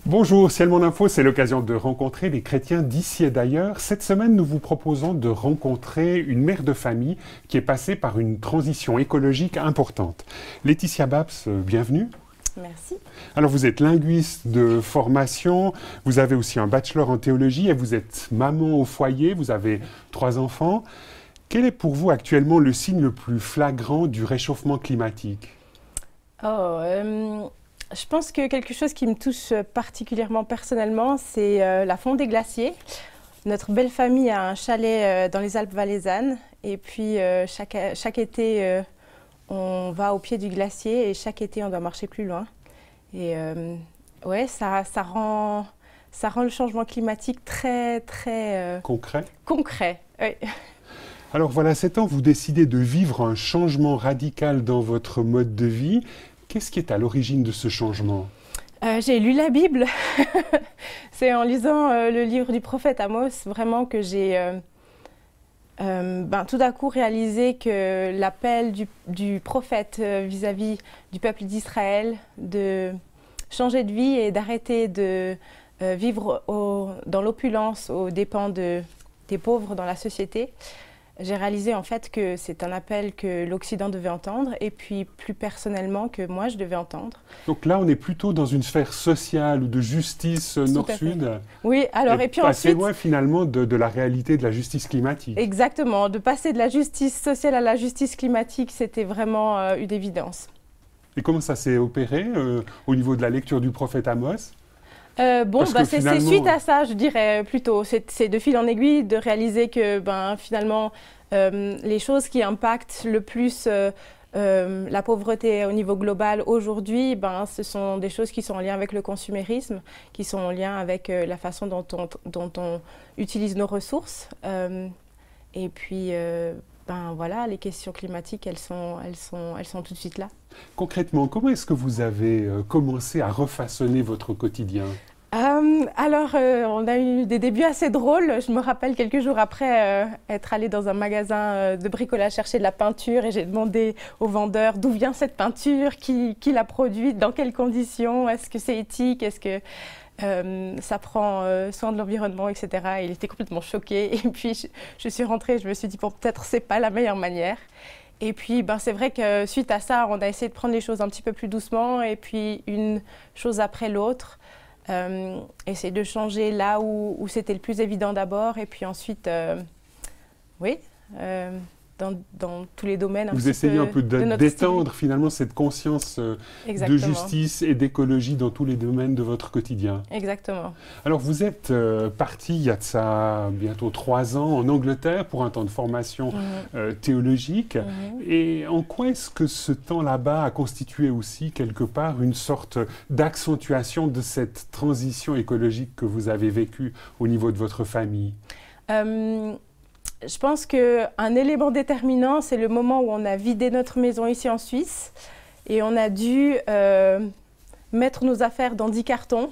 Bonjour, Ciel Mon Info, c'est l'occasion de rencontrer des chrétiens d'ici et d'ailleurs. Cette semaine, nous vous proposons de rencontrer une mère de famille qui est passée par une transition écologique importante. Laetitia Babs, bienvenue. Merci. Alors vous êtes linguiste de formation, vous avez aussi un bachelor en théologie et vous êtes maman au foyer, vous avez 3 enfants. Quel est pour vous actuellement le signe le plus flagrant du réchauffement climatique ? Je pense que quelque chose qui me touche particulièrement personnellement, c'est la fonte des glaciers. Notre belle famille a un chalet dans les Alpes valaisannes et puis chaque été, on va au pied du glacier et chaque été, on doit marcher plus loin. Et ouais, ça rend le changement climatique très Concret ? concret. Oui. Alors voilà, 7 ans, vous décidez de vivre un changement radical dans votre mode de vie. Qu'est-ce qui est à l'origine de ce changement ? J'ai lu la Bible. C'est en lisant le livre du prophète Amos vraiment que j'ai tout d'un coup réalisé que l'appel du prophète vis-à-vis du peuple d'Israël de changer de vie et d'arrêter de vivre dans l'opulence aux dépens des pauvres dans la société. J'ai réalisé en fait que c'est un appel que l'Occident devait entendre et puis plus personnellement que moi je devais entendre. Donc là, on est plutôt dans une sphère sociale ou de justice nord-sud. Oui, alors et puis assez ensuite… loin finalement de la réalité de la justice climatique. Exactement, de passer de la justice sociale à la justice climatique, c'était vraiment une évidence. Et comment ça s'est opéré au niveau de la lecture du prophète Amos ? C'est suite à ça, je dirais plutôt. C'est de fil en aiguille de réaliser que finalement, les choses qui impactent le plus la pauvreté au niveau global aujourd'hui, ce sont des choses qui sont en lien avec le consumérisme, qui sont en lien avec la façon dont on utilise nos ressources. Et puis, voilà, les questions climatiques, elles sont tout de suite là. Concrètement, comment est-ce que vous avez commencé à refaçonner votre quotidien ? On a eu des débuts assez drôles. Je me rappelle quelques jours après être allée dans un magasin de bricolage chercher de la peinture et j'ai demandé au vendeur d'où vient cette peinture, qui l'a produite, dans quelles conditions, est-ce que c'est éthique, est-ce que ça prend soin de l'environnement, etc. Et il était complètement choqué. Et puis je suis rentrée, je me suis dit peut-être c'est pas la meilleure manière. Et puis c'est vrai que suite à ça, on a essayé de prendre les choses un petit peu plus doucement et puis une chose après l'autre. Essayer de changer là où c'était le plus évident d'abord et puis ensuite, dans tous les domaines. Vous essayez un peu d'étendre finalement cette conscience de justice et d'écologie dans tous les domaines de votre quotidien. Exactement. Alors vous êtes parti il y a de ça bientôt 3 ans en Angleterre pour un temps de formation théologique. Et en quoi est-ce que ce temps là-bas a constitué aussi quelque part une sorte d'accentuation de cette transition écologique que vous avez vécue au niveau de votre famille ? Je pense qu'un élément déterminant, c'est le moment où on a vidé notre maison ici en Suisse et on a dû mettre nos affaires dans 10 cartons.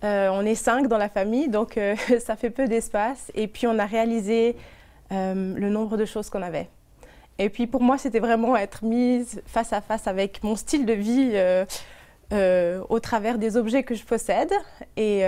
On est 5 dans la famille, donc ça fait peu d'espace. Et puis on a réalisé le nombre de choses qu'on avait. Et puis pour moi, c'était vraiment être mise face à face avec mon style de vie au travers des objets que je possède. Et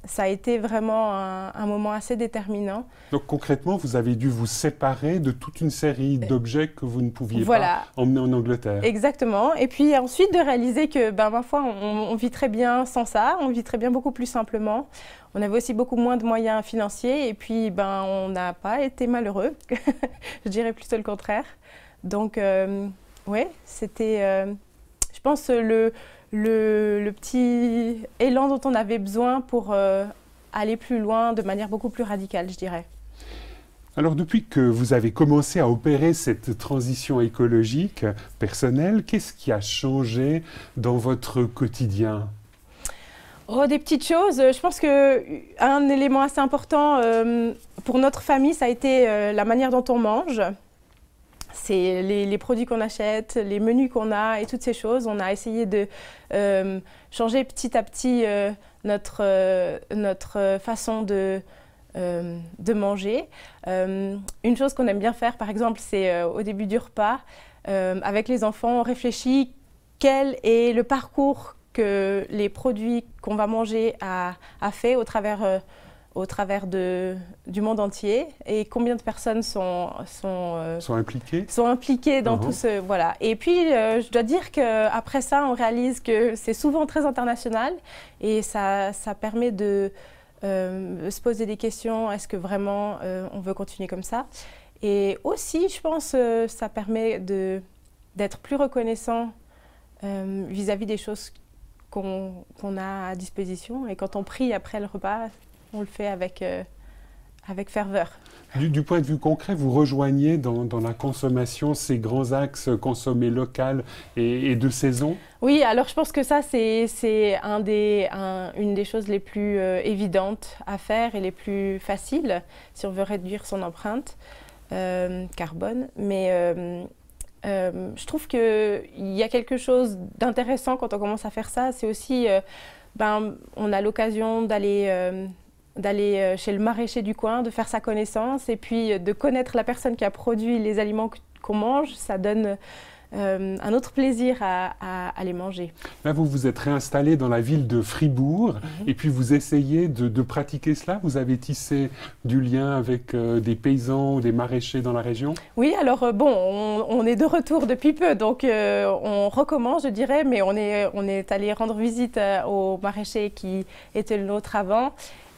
ça a été vraiment un moment assez déterminant. Donc concrètement, vous avez dû vous séparer de toute une série d'objets que vous ne pouviez pas emmener en Angleterre. Exactement. Et puis ensuite de réaliser que, ma foi, on vit très bien sans ça, on vit très bien beaucoup plus simplement. On avait aussi beaucoup moins de moyens financiers et puis on n'a pas été malheureux, je dirais plutôt le contraire. Donc c'était, je pense, le petit élan dont on avait besoin pour aller plus loin de manière beaucoup plus radicale, je dirais. Alors depuis que vous avez commencé à opérer cette transition écologique personnelle, qu'est-ce qui a changé dans votre quotidien ? Des petites choses. Je pense qu'un élément assez important pour notre famille, ça a été la manière dont on mange. C'est les produits qu'on achète, les menus qu'on a et toutes ces choses. On a essayé de changer petit à petit notre façon de manger. Une chose qu'on aime bien faire, par exemple, c'est au début du repas, avec les enfants, on réfléchit quel est le parcours que les produits qu'on va manger a fait au travers du monde entier et combien de personnes sont impliquées dans tout ce… Voilà. Et puis, je dois dire qu'après ça, on réalise que c'est souvent très international et ça permet de se poser des questions. Est-ce que vraiment on veut continuer comme ça? Et aussi, je pense, ça permet d'être plus reconnaissant vis-à-vis des choses qu'on a à disposition. Et quand on prie après le repas, on le fait avec ferveur. Du point de vue concret, vous rejoignez dans la consommation ces grands axes consommés local et de saison? Oui, alors je pense que ça, c'est une des choses les plus évidentes à faire et les plus faciles si on veut réduire son empreinte carbone. Mais je trouve qu'il y a quelque chose d'intéressant quand on commence à faire ça. C'est aussi, on a l'occasion d'aller chez le maraîcher du coin, de faire sa connaissance et puis de connaître la personne qui a produit les aliments qu'on mange. Ça donne un autre plaisir à les manger. Là, vous vous êtes réinstallé dans la ville de Fribourg et puis vous essayez de pratiquer cela. Vous avez tissé du lien avec des paysans ou des maraîchers dans la région? Oui, alors on est de retour depuis peu, donc on recommence, je dirais, mais on est allé rendre visite aux maraîchers qui étaient le nôtre avant.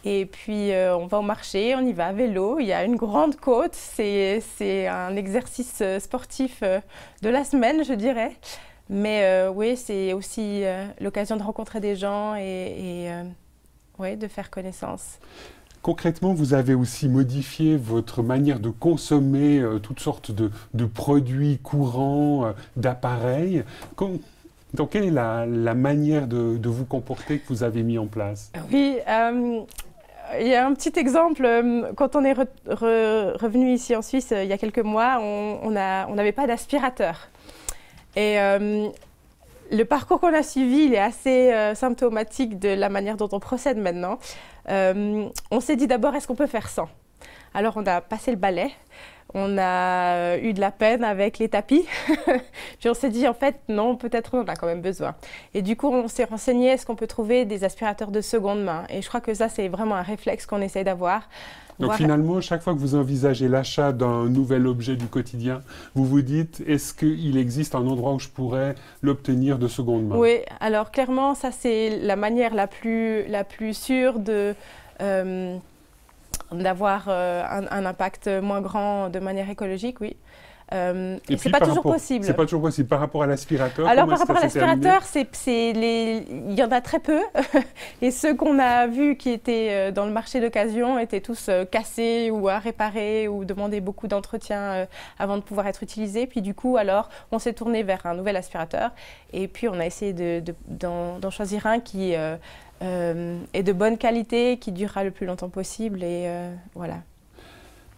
Et puis, on va au marché, on y va à vélo. Il y a une grande côte. C'est un exercice sportif de la semaine, je dirais. Mais oui, c'est aussi l'occasion de rencontrer des gens et de faire connaissance. Concrètement, vous avez aussi modifié votre manière de consommer toutes sortes de produits courants, d'appareils. Donc, quelle est la manière de vous comporter que vous avez mis en place? Oui, il y a un petit exemple. Quand on est revenu ici en Suisse il y a quelques mois, on n'avait pas d'aspirateur. Et le parcours qu'on a suivi, il est assez symptomatique de la manière dont on procède maintenant. On s'est dit d'abord, est-ce qu'on peut faire sans? Alors on a passé le balai. On a eu de la peine avec les tapis. Puis on s'est dit, en fait, non, peut-être on en a quand même besoin. Et du coup, on s'est renseigné, est-ce qu'on peut trouver des aspirateurs de seconde main? Et je crois que ça, c'est vraiment un réflexe qu'on essaye d'avoir. Donc finalement, chaque fois que vous envisagez l'achat d'un nouvel objet du quotidien, vous vous dites, est-ce qu'il existe un endroit où je pourrais l'obtenir de seconde main? Oui, alors clairement, ça, c'est la manière la plus sûre d'avoir un impact moins grand de manière écologique, oui. Et c'est pas toujours possible. C'est pas toujours possible. Par rapport à l'aspirateur? Alors, par rapport à l'aspirateur, il y en a très peu. Et ceux qu'on a vus qui étaient dans le marché d'occasion étaient tous cassés ou à réparer ou demandaient beaucoup d'entretien avant de pouvoir être utilisés. Puis du coup, alors, on s'est tourné vers un nouvel aspirateur. Et puis, on a essayé d'en choisir un qui est de bonne qualité, qui durera le plus longtemps possible. Et voilà.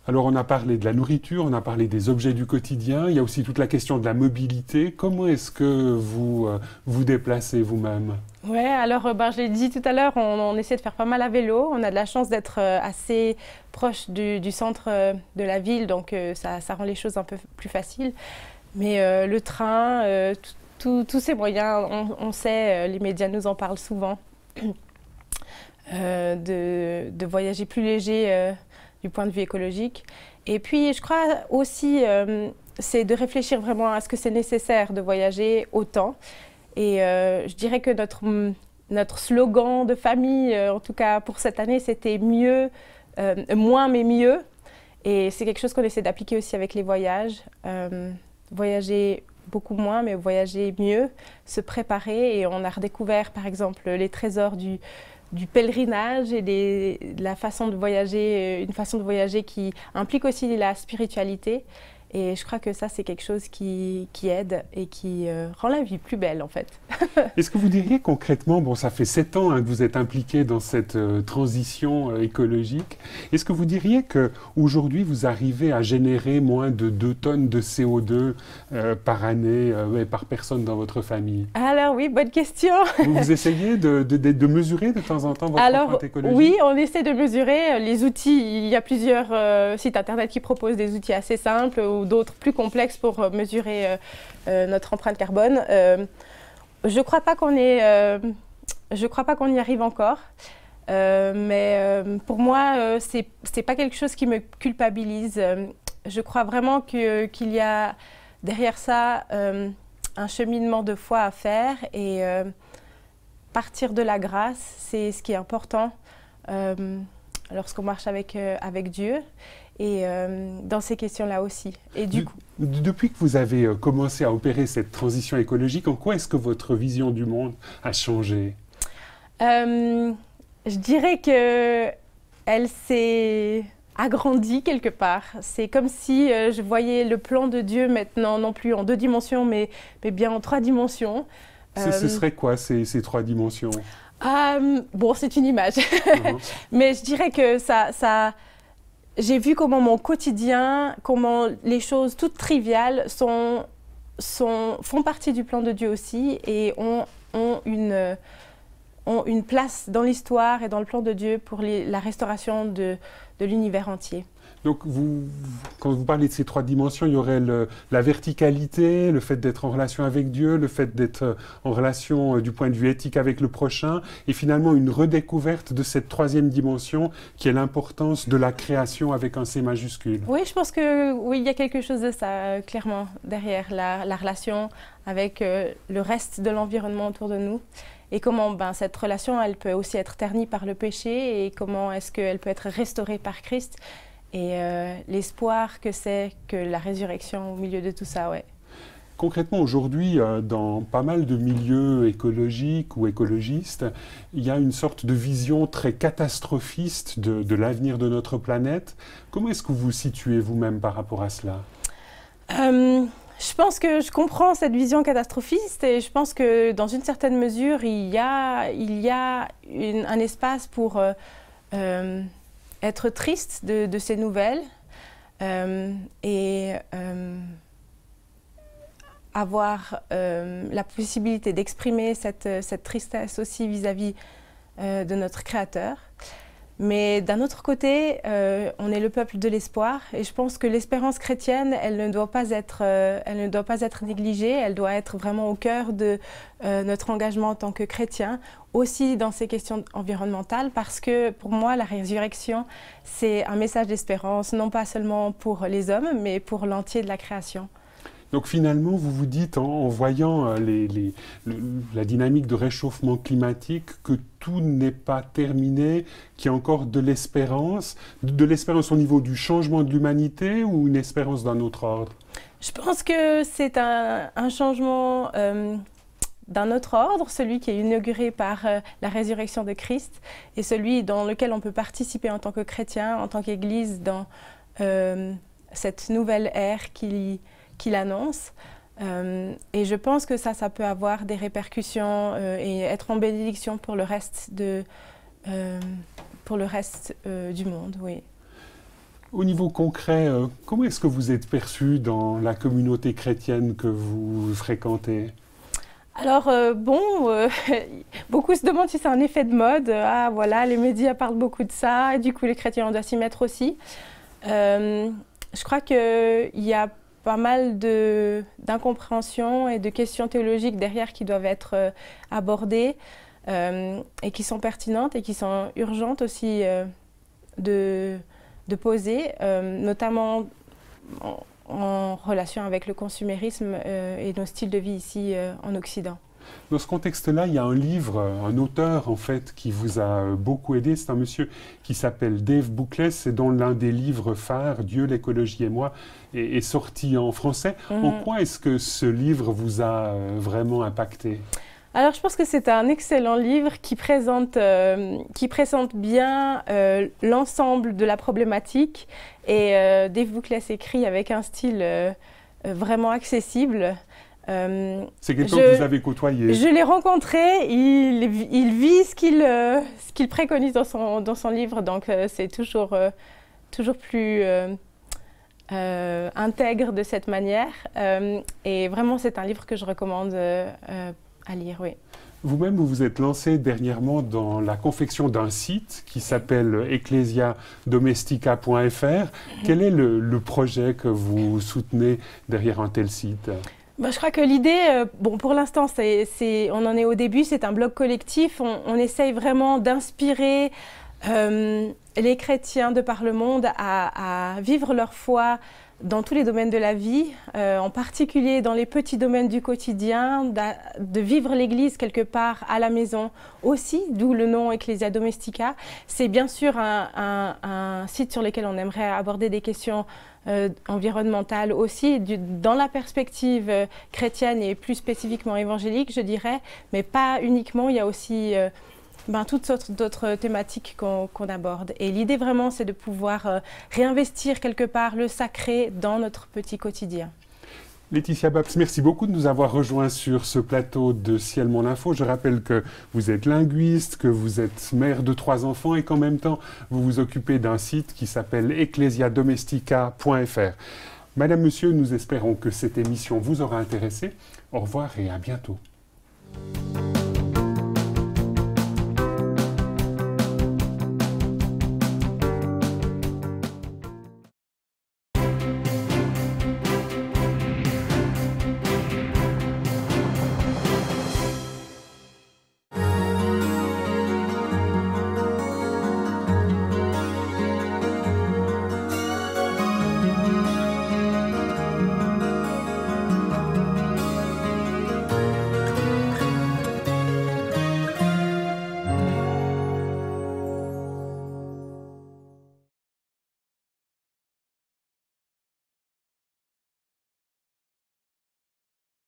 Alors, on a parlé de la nourriture, on a parlé des objets du quotidien, il y a aussi toute la question de la mobilité. Comment est-ce que vous vous déplacez vous-même? Oui, alors je l'ai dit tout à l'heure, on essaie de faire pas mal à vélo. On a de la chance d'être assez proche du centre de la ville, donc ça rend les choses un peu plus faciles. Mais le train, tous ces moyens, on sait, les médias nous en parlent souvent, de voyager plus léger du point de vue écologique. Et puis, je crois aussi, c'est de réfléchir vraiment à ce que c'est nécessaire de voyager autant. Et je dirais que notre slogan de famille, en tout cas pour cette année, c'était mieux, moins mais mieux. Et c'est quelque chose qu'on essaie d'appliquer aussi avec les voyages. Voyager beaucoup moins, mais voyager mieux, se préparer. Et on a redécouvert, par exemple, les trésors du pèlerinage et la façon de voyager, une façon de voyager qui implique aussi la spiritualité. Et je crois que ça, c'est quelque chose qui aide et qui rend la vie plus belle, en fait. Est-ce que vous diriez concrètement, bon, ça fait 7 ans que vous êtes impliqué dans cette transition écologique, est-ce que vous diriez qu'aujourd'hui, vous arrivez à générer moins de 2 tonnes de CO2 par année et par personne dans votre famille? Alors oui, bonne question. Vous essayez de mesurer de temps en temps votre empreinte écologique? Oui, on essaie de mesurer les outils. Il y a plusieurs sites internet qui proposent des outils assez simples ou d'autres plus complexes pour mesurer notre empreinte carbone. je crois pas qu'on je crois pas qu'on y arrive encore. Mais pour moi, c'est pas quelque chose qui me culpabilise. Je crois vraiment qu'il y a derrière ça un cheminement de foi à faire et partir de la grâce, c'est ce qui est important lorsqu'on marche avec Dieu et dans ces questions-là aussi. Et du coup, depuis que vous avez commencé à opérer cette transition écologique, en quoi est-ce que votre vision du monde a changé? Je dirais qu'elle s'est agrandie quelque part. C'est comme si je voyais le plan de Dieu maintenant, non plus en 2 dimensions, mais bien en 3 dimensions. Ce serait quoi ces 3 dimensions? Bon, c'est une image. Mais je dirais que j'ai vu comment mon quotidien, comment les choses toutes triviales font partie du plan de Dieu aussi et ont une place dans l'histoire et dans le plan de Dieu pour la restauration de l'univers entier. Donc, quand vous parlez de ces 3 dimensions, il y aurait la verticalité, le fait d'être en relation avec Dieu, le fait d'être en relation du point de vue éthique avec le prochain, et finalement une redécouverte de cette 3e dimension qui est l'importance de la création avec un C majuscule. Oui, je pense que oui, il y a quelque chose de ça, clairement, derrière la relation avec le reste de l'environnement autour de nous. Et comment cette relation, elle peut aussi être ternie par le péché et comment est-ce qu'elle peut être restaurée par Christ. Et l'espoir que c'est que la résurrection au milieu de tout ça, ouais. Concrètement, aujourd'hui, dans pas mal de milieux écologiques ou écologistes, il y a une sorte de vision très catastrophiste de l'avenir de notre planète. Comment est-ce que vous vous situez vous-même par rapport à cela? Je pense que je comprends cette vision catastrophiste et je pense que dans une certaine mesure, il y a un espace pour être triste de ces nouvelles et avoir la possibilité d'exprimer cette tristesse aussi vis-à-vis de notre Créateur. Mais d'un autre côté, on est le peuple de l'espoir et je pense que l'espérance chrétienne, elle ne doit pas être négligée, elle doit être vraiment au cœur de notre engagement en tant que chrétien, aussi dans ces questions environnementales, parce que pour moi, la résurrection, c'est un message d'espérance, non pas seulement pour les hommes, mais pour l'entier de la création. Donc finalement, vous vous dites, en voyant la dynamique de réchauffement climatique, que tout n'est pas terminé, qu'il y a encore de l'espérance au niveau du changement de l'humanité ou une espérance d'un autre ordre? Je pense que c'est un changement d'un autre ordre, celui qui est inauguré par la résurrection de Christ et celui dans lequel on peut participer en tant que chrétien, en tant qu'Église, dans cette nouvelle ère qu'il annonce. Et je pense que ça peut avoir des répercussions et être en bénédiction pour le reste du monde, oui. Au niveau concret, comment est-ce que vous êtes perçu dans la communauté chrétienne que vous fréquentez? Alors, beaucoup se demandent si c'est un effet de mode. Ah, voilà, les médias parlent beaucoup de ça, et du coup, les chrétiens, on doit s'y mettre aussi. Je crois qu'il y a pas mal d'incompréhensions et de questions théologiques derrière qui doivent être abordées et qui sont pertinentes et qui sont urgentes aussi de poser, notamment en relation avec le consumérisme et nos styles de vie ici en Occident. Dans ce contexte-là, il y a un livre, un auteur en fait, qui vous a beaucoup aidé. C'est un monsieur qui s'appelle Dave Bookless et dont l'un des livres phares, Dieu, l'écologie et moi, est sorti en français. En quoi est-ce que ce livre vous a vraiment impacté? Alors, je pense que c'est un excellent livre qui présente bien l'ensemble de la problématique. Et Dave Bookless écrit avec un style vraiment accessible. C'est quelqu'un que vous avez côtoyé? Je l'ai rencontré, il vit ce qu'il préconise dans son livre, donc c'est toujours plus intègre de cette manière. Et vraiment, c'est un livre que je recommande à lire, oui. Vous-même, vous vous êtes lancé dernièrement dans la confection d'un site qui s'appelle ecclesiadomestica.fr. Quel est le projet que vous soutenez derrière un tel site? Bah, je crois que l'idée, bon, pour l'instant, on en est au début, c'est un blog collectif. On essaye vraiment d'inspirer les chrétiens de par le monde à vivre leur foi dans tous les domaines de la vie, en particulier dans les petits domaines du quotidien, de vivre l'Église quelque part à la maison aussi, d'où le nom Ecclesia Domestica. C'est bien sûr un site sur lequel on aimerait aborder des questions environnementales aussi, dans la perspective chrétienne et plus spécifiquement évangélique, je dirais, mais pas uniquement. Il y a aussi toutes sortes d'autres thématiques qu'on aborde. Et l'idée vraiment, c'est de pouvoir réinvestir quelque part le sacré dans notre petit quotidien. Laetitia Babs, merci beaucoup de nous avoir rejoints sur ce plateau de Ciel Mon Info. Je rappelle que vous êtes linguiste, que vous êtes mère de 3 enfants et qu'en même temps, vous vous occupez d'un site qui s'appelle ecclesiadomestica.fr. Madame, Monsieur, nous espérons que cette émission vous aura intéressé. Au revoir et à bientôt.